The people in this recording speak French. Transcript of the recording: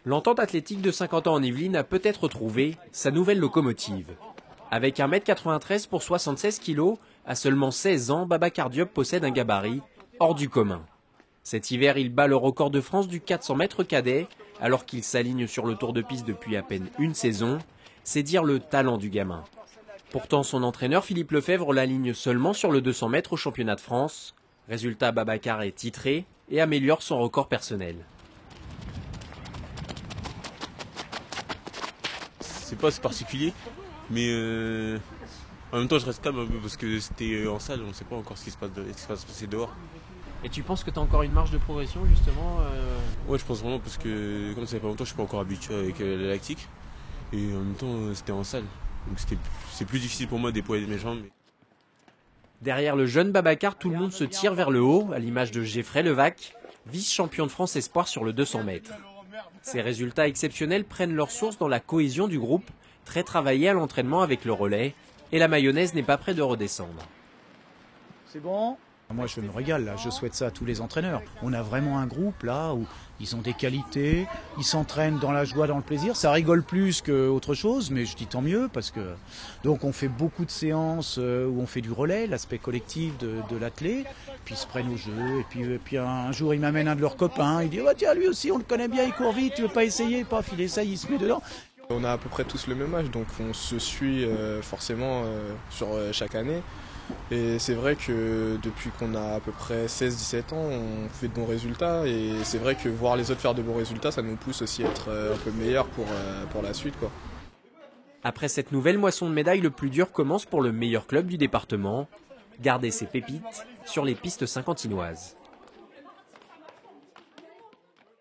L'entente athlétique de Saint-Quentin en Yvelines a peut-être trouvé sa nouvelle locomotive. Avec 1,93 m pour 76 kg, à seulement 16 ans, Babacar Diop possède un gabarit hors du commun. Cet hiver, il bat le record de France du 400 mètres cadet, alors qu'il s'aligne sur le tour de piste depuis à peine une saison. C'est dire le talent du gamin. Pourtant, son entraîneur Philippe Lefebvre l'aligne seulement sur le 200 mètres au championnat de France. Résultat, Babacar est titré et améliore son record personnel. C'est pas si particulier, mais en même temps je reste calme un peu parce que c'était en salle, on ne sait pas encore ce qui se passer dehors. Et tu penses que tu as encore une marge de progression justement Ouais, je pense vraiment parce que comme ça fait pas longtemps, je suis pas encore habitué avec la lactique et en même temps c'était en salle, donc c'est plus difficile pour moi d'épauler mes jambes. Derrière le jeune Babacar, tout le monde se tire vers le haut, à l'image de Geoffrey Levac, vice-champion de France espoir sur le 200 mètres. Ces résultats exceptionnels prennent leur source dans la cohésion du groupe, très travaillé à l'entraînement avec le relais, et la mayonnaise n'est pas près de redescendre. C'est bon ? Moi je me régale là, je souhaite ça à tous les entraîneurs. On a vraiment un groupe là où ils ont des qualités, ils s'entraînent dans la joie, dans le plaisir. Ça rigole plus qu'autre chose, mais je dis tant mieux parce que donc on fait beaucoup de séances où on fait du relais, l'aspect collectif de l'athlète, puis ils se prennent au jeu et puis un jour ils m'amènent un de leurs copains, il dit oh, tiens lui aussi on le connaît bien, il court vite, tu veux pas essayer, pas filer ça, il se met dedans. On a à peu près tous le même âge, donc on se suit forcément sur chaque année. Et c'est vrai que depuis qu'on a à peu près 16-17 ans, on fait de bons résultats. Et c'est vrai que voir les autres faire de bons résultats, ça nous pousse aussi à être un peu meilleurs pour la suite, quoi. Après cette nouvelle moisson de médailles, le plus dur commence pour le meilleur club du département, garder ses pépites sur les pistes saint-quentinoises.